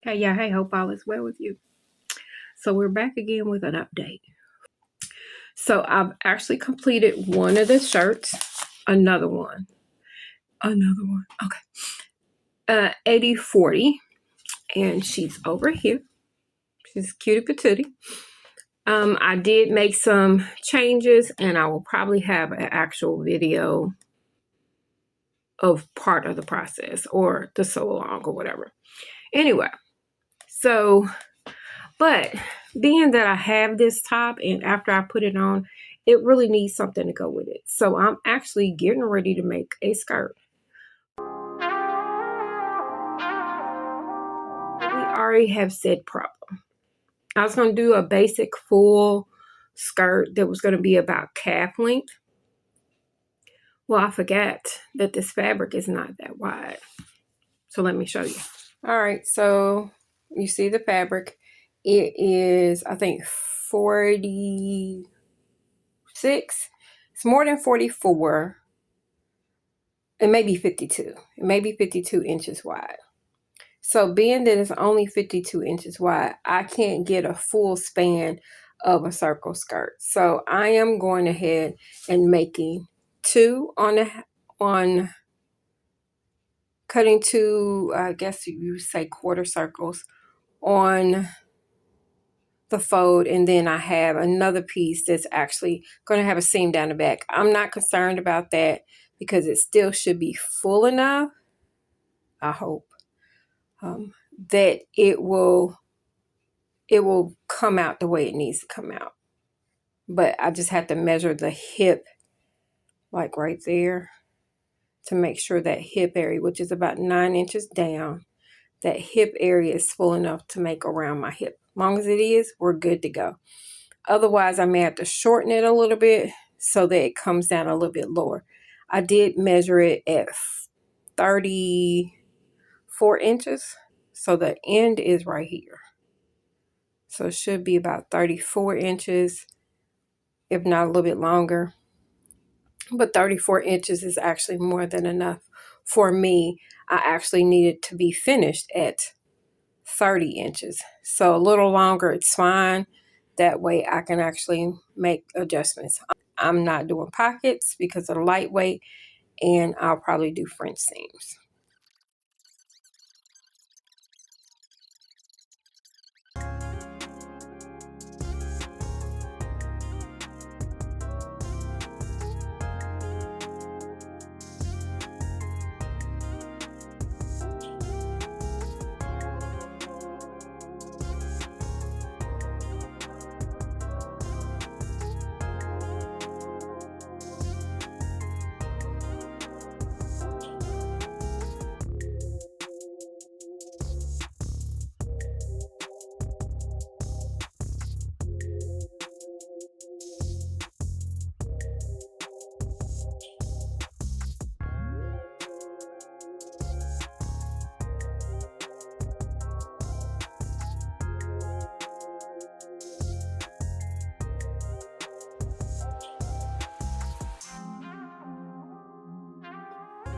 Hey, yeah, hey, hope all is well with you. So we're back again with an update. So I've actually completed one of the shirts, another one. Okay. 80/40, and she's over here. She's cutie patootie. I did make some changes, and I will probably have an actual video of part of the process or the sew along or whatever. Anyway, so but being that I have this top and after I put it on, it really needs something to go with it. So I'm actually getting ready to make a skirt. We already have said problem. I was going to do a basic full skirt that was going to be about calf length. Well, I forgot that this fabric is not that wide. So let me show you. All right, so you see the fabric. It is, I think, 46. It's more than 44. It may be 52. It may be 52 inches wide. So being that it's only 52 inches wide, I can't get a full span of a circle skirt. So I am going ahead and making two on cutting two, I guess you say quarter circles on the fold, and then I have another piece that's actually going to have a seam down the back. I'm not concerned about that because it still should be full enough, I hope, that it will come out the way it needs to come out. But I just have to measure the hip, like right there, to make sure that hip area, which is about 9 inches down, that hip area is full enough to make around my hip. As long as it is, we're good to go. Otherwise, I may have to shorten it a little bit so that it comes down a little bit lower. I did measure it at 34 inches. So the end is right here. So it should be about 34 inches, if not a little bit longer. But 34 inches is actually more than enough for me. I actually needed to be finished at 30 inches. So a little longer, it's fine. That way I can actually make adjustments. I'm not doing pockets because they're lightweight, and I'll probably do French seams.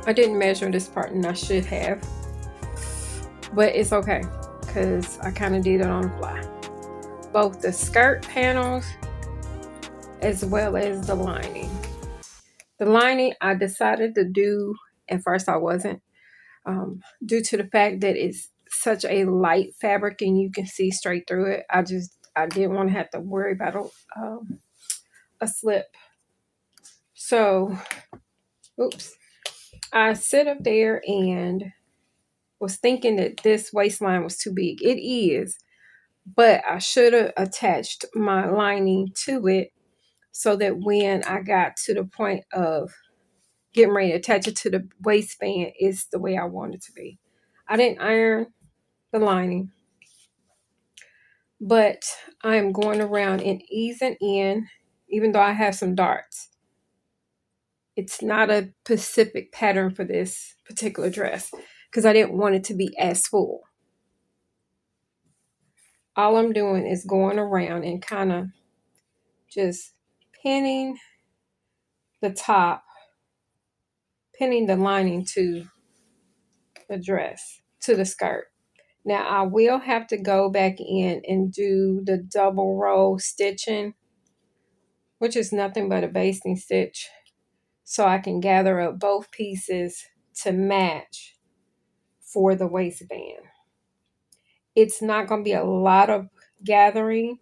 I didn't measure this part, and I should have, but it's okay because I kind of did it on the fly. Both the skirt panels as well as the lining. The lining I decided to do, at first I wasn't, due to the fact that it's such a light fabric and you can see straight through it. I didn't want to have to worry about a slip. So, oops. I sit up there and was thinking that this waistline was too big. It is, but I should have attached my lining to it so that when I got to the point of getting ready to attach it to the waistband, it's the way I want it to be. I didn't iron the lining, but I am going around and easing in, even though I have some darts. It's not a specific pattern for this particular dress because I didn't want it to be as full. All I'm doing is going around and kind of just pinning the top, pinning the lining to the dress, to the skirt. Now I will have to go back in and do the double row stitching, which is nothing but a basting stitch, so I can gather up both pieces to match for the waistband. It's not going to be a lot of gathering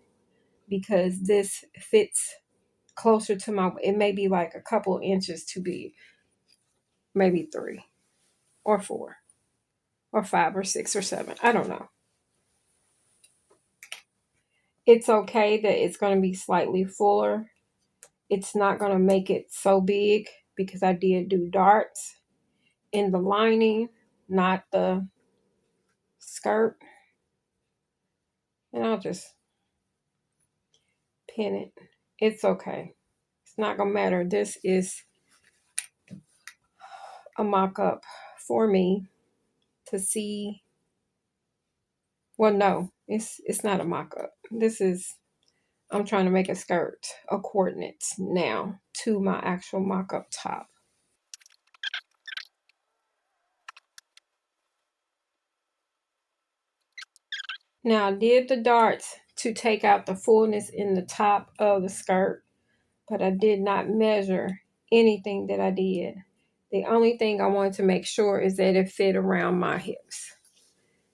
because this fits closer to my, it may be like a couple inches too big, maybe 3 or 4 or 5 or 6 or 7. I don't know. It's okay that it's going to be slightly fuller. It's not going to make it so big because I did do darts in the lining, not the skirt. And I'll just pin it. It's okay. It's not going to matter. This is a mock-up for me to see. Well, no, it's not a mock-up. This is, I'm trying to make a skirt, a coordinates now to my actual mock-up top. Now I did the darts to take out the fullness in the top of the skirt, but I did not measure anything that I did. The only thing I wanted to make sure is that it fit around my hips.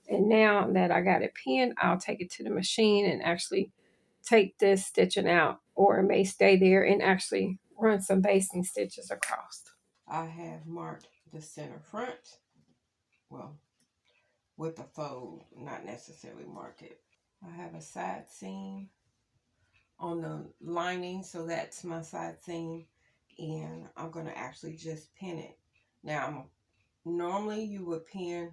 And now that I got it pinned, I'll take it to the machine and actually take this stitching out, or it may stay there and actually run some basting stitches across. I have marked the center front, well, with a fold, not necessarily mark it. I have a side seam on the lining, so that's my side seam, and I'm going to actually just pin it. Now, normally you would pin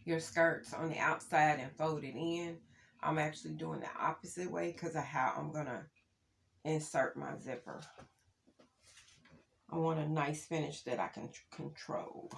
your skirts on the outside and fold it in. I'm actually doing the opposite way because of how I'm going to insert my zipper. I want a nice finish that I can control.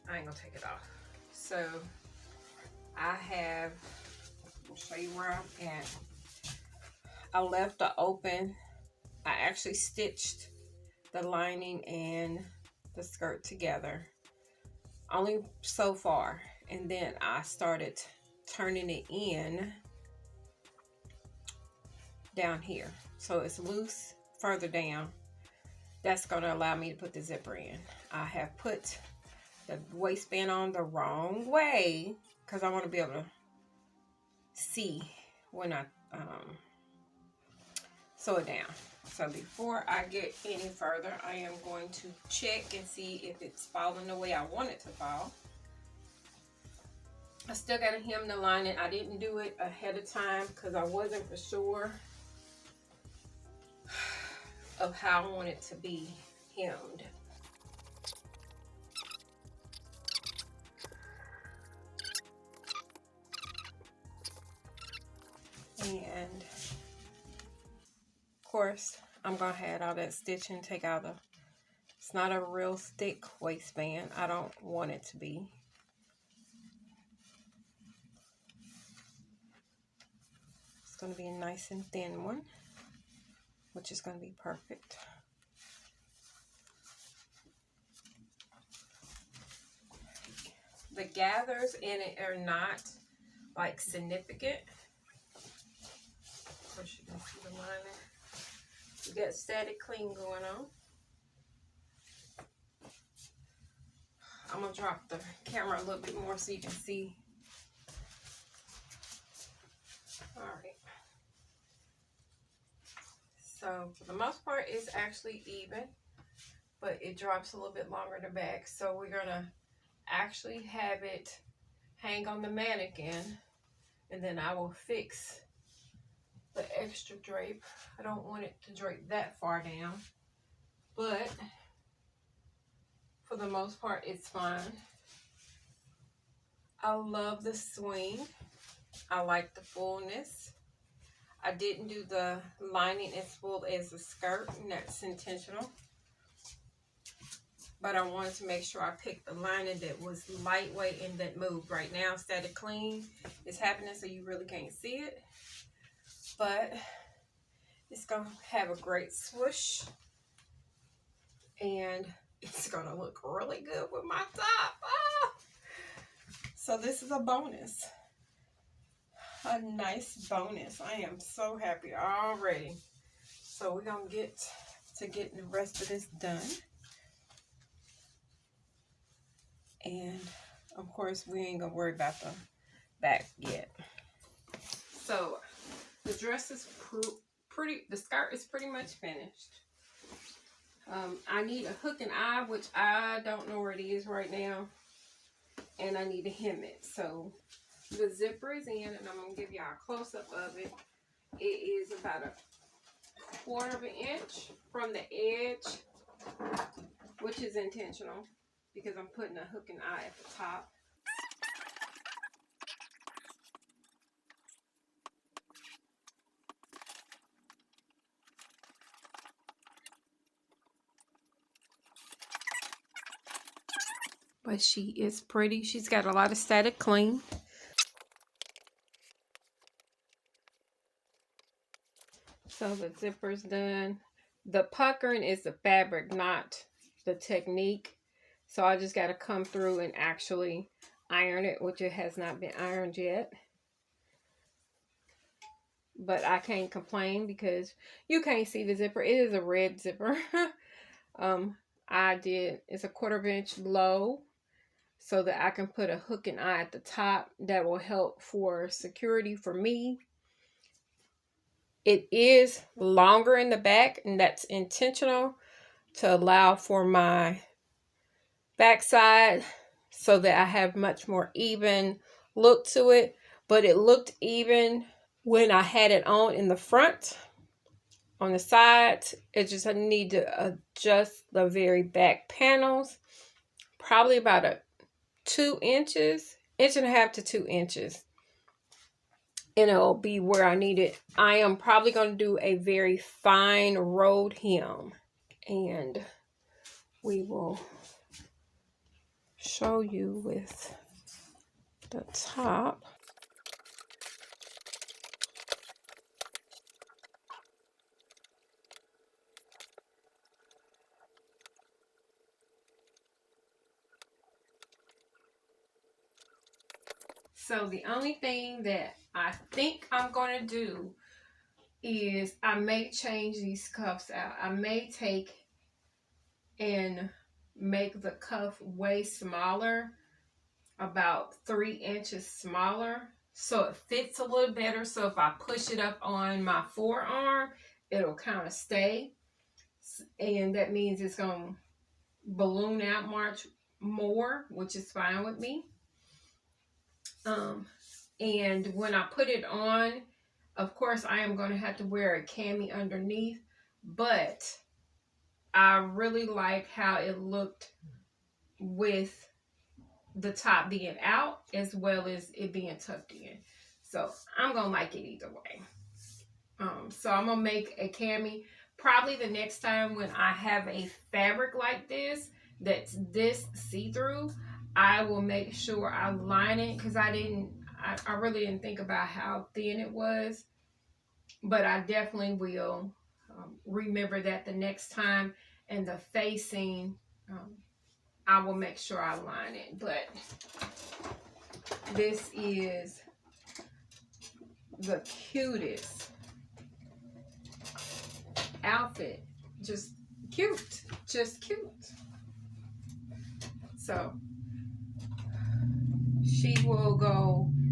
I ain't gonna take it off. So I have, I'll show you where I'm at. I left the open. I actually stitched the lining and the skirt together, only so far, and then I started turning it in down here, so it's loose further down. That's going to allow me to put the zipper in. I have put the waistband on the wrong way because I want to be able to see when I sew it down. So before I get any further, I am going to check and see if it's falling the way I want it to fall. I still got to hem the lining. I didn't do it ahead of time because I wasn't for sure of how I want it to be hemmed. And of course, I'm going to add all that stitching, take out the, it's not a real thick waistband. I don't want it to be. It's going to be a nice and thin one, which is going to be perfect. The gathers in it are not like significant. Of course, you can see the lining. You got static clean going on. I'm gonna drop the camera a little bit more so you can see. All right. So for the most part, it's actually even, but it drops a little bit longer in the back. So we're gonna actually have it hang on the mannequin, and then I will fix the extra drape. I don't want it to drape that far down, but for the most part, it's fine. I love the swing. I like the fullness. I didn't do the lining as full as the skirt, and that's intentional. But I wanted to make sure I picked the lining that was lightweight and that moved. Right now, static clean is happening, so you really can't see it. But it's going to have a great swoosh. And it's going to look really good with my top. Ah! So this is a bonus. A nice bonus. I am so happy already. So we're going to get to getting the rest of this done. And of course, we ain't going to worry about the back yet. So the dress is the skirt is pretty much finished. I need a hook and eye, which I don't know where it is right now. And I need to hem it. So the zipper is in, and I'm going to give y'all a close-up of it. It is about 1/4 of an inch from the edge, which is intentional because I'm putting a hook and eye at the top. But she is pretty. She's got a lot of static clean. So the zipper's done. The puckering is the fabric, not the technique. So I just got to come through and actually iron it, which it has not been ironed yet. But I can't complain because you can't see the zipper. It is a red zipper. It's a 1/4 inch low so that I can put a hook and eye at the top that will help for security for me. It is longer in the back, and that's intentional to allow for my backside so that I have much more even look to it. But it looked even when I had it on in the front. On the sides, it just I need to adjust the very back panels, probably about 2 inches, 1.5 to 2 inches. And it'll be where I need it. I am probably going to do a very fine rolled hem. And we will show you with the top. So the only thing that I think I'm going to do is I may change these cuffs out. I may take and make the cuff way smaller, about 3 inches smaller, so it fits a little better. So if I push it up on my forearm, it'll kind of stay. And that means it's going to balloon out much more, which is fine with me. And when I put it on, of course, I am going to have to wear a cami underneath, but I really like how it looked with the top being out as well as it being tucked in. So I'm going to like it either way. So I'm gonna make a cami probably the next time when I have a fabric like that's this see-through. I will make sure I line it because I really didn't think about how thin it was, but I definitely will remember that the next time. And the facing, um, I will make sure I line it. But this is the cutest outfit. Just cute. Just cute. So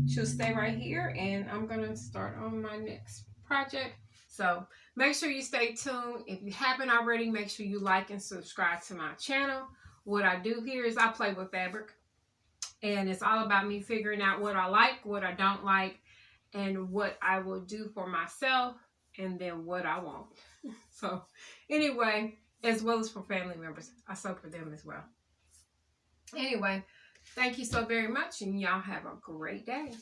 she'll stay right here, and I'm gonna start on my next project. So make sure you stay tuned. If you haven't already, make sure you like and subscribe to my channel. What I do here is I play with fabric, and it's all about me figuring out what I like, what I don't like, and what I will do for myself, and then what I want. So anyway, as well as for family members, I sew for them as well. Anyway, thank you so very much, and y'all have a great day.